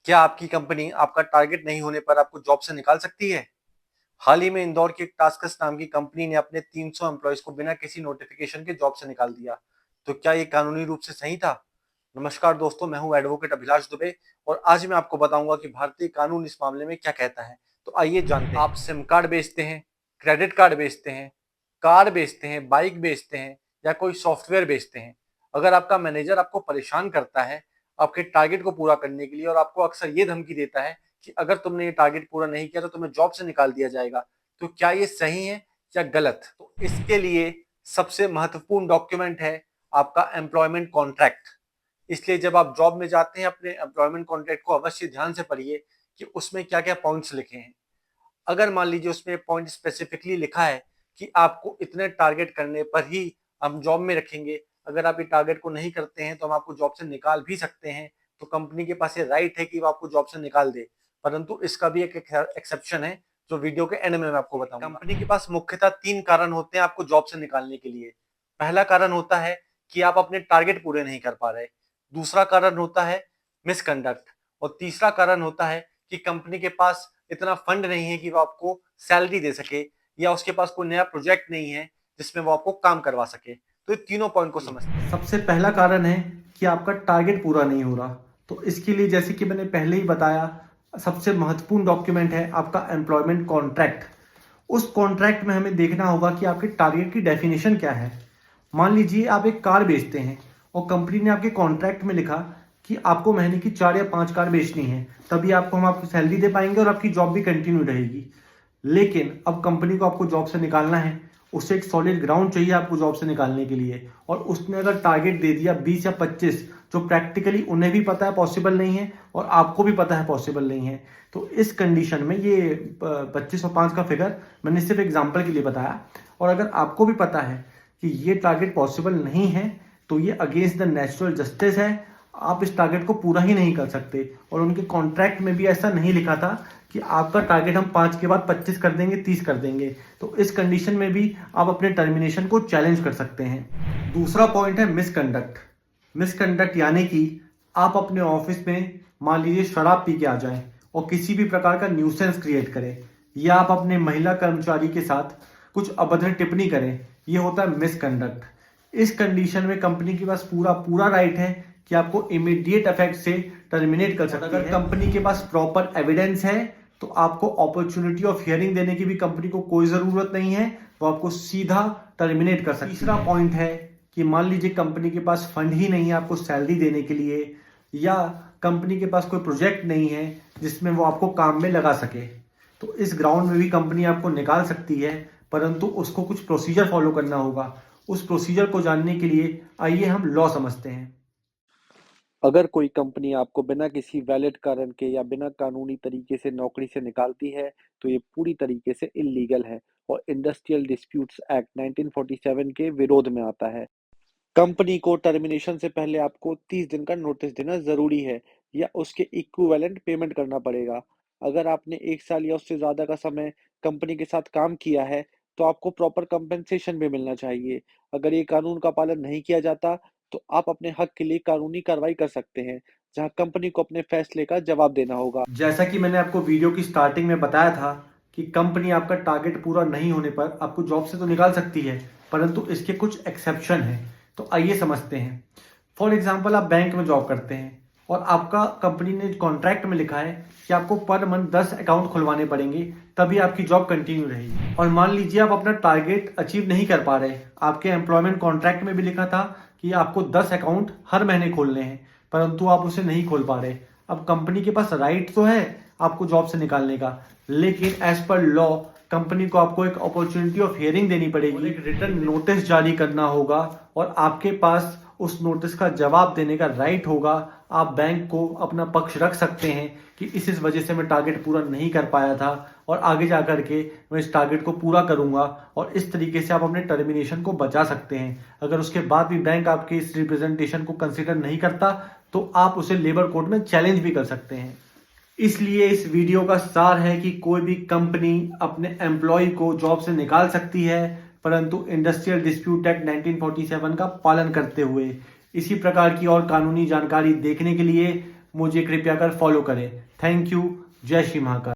क्या आपकी कंपनी आपका टारगेट नहीं होने पर आपको जॉब से निकाल सकती है? हाल ही में इंदौर की एक टास्कस नाम की कंपनी ने अपने 300 एम्प्लॉयज को बिना किसी नोटिफिकेशन के जॉब से निकाल दिया। तो क्या ये कानूनी रूप से सही था? नमस्कार दोस्तों, मैं हूं एडवोकेट अभिलाष दुबे और आज मैं आपको बताऊंगा कि भारतीय कानून इस मामले में क्या कहता है। तो आइए जानते हैं। आप सिम कार्ड बेचते हैं, क्रेडिट कार्ड बेचते हैं, कार बेचते हैं, बाइक बेचते हैं या कोई सॉफ्टवेयर बेचते हैं। अगर आपका मैनेजर आपको परेशान करता है आपके टारगेट को पूरा करने के लिए और आपको अक्सर ये धमकी देता है कि अगर तुमने ये टारगेट पूरा नहीं किया तो तुम्हें जॉब से निकाल दिया जाएगा, तो क्या ये सही है या गलत? तो इसके लिए सबसे महत्वपूर्ण डॉक्यूमेंट है आपका एम्प्लॉयमेंट कॉन्ट्रैक्ट। इसलिए जब आप जॉब में जाते हैं अपने एम्प्लॉयमेंट कॉन्ट्रैक्ट को अवश्य ध्यान से पढ़िए कि उसमें क्या क्या पॉइंट्स लिखे हैं। अगर मान लीजिए उसमें पॉइंट स्पेसिफिकली लिखा है कि आपको इतने टारगेट करने पर ही हम जॉब में रखेंगे, अगर आप ये टारगेट को नहीं करते हैं तो हम आपको जॉब से निकाल भी सकते हैं, तो कंपनी के पास ये राइट है कि वो आपको जॉब से निकाल दे। परंतु इसका भी एक एक्सेप्शन है जो वीडियो के एंड में मैं आपको बताऊंगा। कंपनी के पास मुख्यतः 3 कारण होते हैं आपको जॉब से निकालने के लिए। पहला कारण होता है कि आप अपने टारगेट पूरे नहीं कर पा रहे। दूसरा कारण होता है मिसकंडक्ट और तीसरा कारण होता है कि कंपनी के पास इतना फंड नहीं है कि वो आपको सैलरी दे सके या उसके पास कोई नया प्रोजेक्ट नहीं है जिसमें वो आपको काम करवा सके। तो ये तीनों पॉइंट को समझते हैं। सबसे पहला कारण है कि आपका टारगेट पूरा नहीं हो रहा। तो इसके लिए जैसे कि मैंने पहले ही बताया, सबसे महत्वपूर्ण डॉक्यूमेंट है आपका एम्प्लॉयमेंट कॉन्ट्रैक्ट। उस कॉन्ट्रैक्ट में हमें देखना होगा कि आपके टारगेट की डेफिनेशन क्या है। मान लीजिए आप एक कार बेचते हैं और कंपनी ने आपके कॉन्ट्रैक्ट में लिखा कि आपको महीने की 4 या 5 कार बेचनी है, तभी हम आपको सैलरी दे पाएंगे और आपकी जॉब भी कंटिन्यू रहेगी। लेकिन अब कंपनी को आपको जॉब से निकालना है, उससे एक सॉलिड ग्राउंड चाहिए आपको जॉब से निकालने के लिए, और उसने अगर टारगेट दे दिया 20 या 25, जो प्रैक्टिकली उन्हें भी पता है पॉसिबल नहीं है और आपको भी पता है पॉसिबल नहीं है, तो इस कंडीशन में ये 25 और 5 का फिगर मैंने सिर्फ एग्जाम्पल के लिए बताया। और अगर आपको भी पता है कि ये टारगेट पॉसिबल नहीं है, तो ये अगेंस्ट द नेचुरल जस्टिस है, आप इस टारगेट को पूरा ही नहीं कर सकते। और उनके कॉन्ट्रैक्ट में भी ऐसा नहीं लिखा था कि आपका टारगेट हम 5 के बाद 25 कर देंगे, 30 कर देंगे। तो इस कंडीशन में भी आप अपने टर्मिनेशन को चैलेंज कर सकते हैं। दूसरा पॉइंट है मिसकंडक्ट। मिसकंडक्ट यानी कि आप अपने ऑफिस में मान लीजिए शराब पी के आ जाएं और किसी भी प्रकार का न्यूसेंस क्रिएट करें, या आप अपने महिला कर्मचारी के साथ कुछ अभद्र टिप्पणी करें, ये होता है मिसकंडक्ट। इस कंडीशन में कंपनी के पास पूरा पूरा राइट है कि आपको इमीडिएट इफेक्ट से टर्मिनेट कर सकती है। अगर कंपनी के पास प्रॉपर एविडेंस है तो आपको अपॉर्चुनिटी ऑफ हियरिंग देने की भी कंपनी को कोई जरूरत नहीं है, वो आपको सीधा टर्मिनेट कर सकती है। तीसरा पॉइंट है कि मान लीजिए कंपनी के पास फंड ही नहीं है आपको सैलरी देने के लिए, या कंपनी के पास कोई प्रोजेक्ट नहीं है जिसमें वो आपको काम में लगा सके, तो इस ग्राउंड में भी कंपनी आपको निकाल सकती है, परंतु उसको कुछ प्रोसीजर फॉलो करना होगा। उस प्रोसीजर को जानने के लिए आइए हम लॉ समझते हैं। अगर कोई कंपनी आपको बिना किसी वैलिड कारण के या बिना कानूनी तरीके से नौकरी से निकालती है, तो ये पूरी तरीके से इल्लीगल है और इंडस्ट्रियल डिस्प्यूट्स एक्ट 1947 के विरोध में आता है। कंपनी को टर्मिनेशन से पहले आपको 30 दिन का नोटिस देना जरूरी है या उसके इक्विवेलेंट पेमेंट करना पड़ेगा। अगर आपने 1 साल या उससे ज्यादा का समय कंपनी के साथ काम किया है, तो आपको प्रॉपर कंपेंसेशन भी मिलना चाहिए। अगर ये कानून का पालन नहीं किया जाता, तो आप अपने हक के लिए कानूनी कार्रवाई कर सकते हैं, जहां कंपनी को अपने फैसले का जवाब देना होगा। जैसा कि मैंने आपको वीडियो की स्टार्टिंग में बताया था कि कंपनी आपका टारगेट पूरा नहीं होने पर आपको जॉब से तो निकाल सकती है, परंतु इसके कुछ एक्सेप्शन हैं। तो आइए समझते हैं। फॉर एग्जाम्पल, आप बैंक में जॉब करते हैं और आपका कंपनी ने कॉन्ट्रैक्ट में लिखा है कि आपको पर मंथ 10 अकाउंट खुलवाने पड़ेंगे, तभी आपकी जॉब कंटिन्यू रहेगी। और मान लीजिए आप अपना टारगेट अचीव नहीं कर पा रहे, आपके एम्प्लॉयमेंट कॉन्ट्रैक्ट में भी लिखा था कि आपको 10 अकाउंट हर महीने खोलने हैं, परंतु आप उसे नहीं खोल पा रहे। अब कंपनी के पास राइट तो है आपको जॉब से निकालने का, लेकिन एज पर लॉ कंपनी को आपको एक अपॉर्चुनिटी ऑफ हियरिंग देनी पड़ेगी, एक रिटर्न नोटिस जारी करना होगा और आपके पास उस नोटिस का जवाब देने का राइट होगा। आप बैंक को अपना पक्ष रख सकते हैं कि इस वजह से मैं टारगेट पूरा नहीं कर पाया था और आगे जा करके मैं इस टारगेट को पूरा करूंगा, और इस तरीके से आप अपने टर्मिनेशन को बचा सकते हैं। अगर उसके बाद भी बैंक आपके इस रिप्रेजेंटेशन को कंसिडर नहीं करता, तो आप उसे लेबर कोर्ट में चैलेंज भी कर सकते हैं। इसलिए इस वीडियो का सार है कि कोई भी कंपनी अपने एम्प्लॉय को जॉब से निकाल सकती है, परंतु इंडस्ट्रियल डिस्प्यूट एक्ट 1947 का पालन करते हुए। इसी प्रकार की और कानूनी जानकारी देखने के लिए मुझे कृपया कर फॉलो करें। Thank you. जय श्री महाकाल।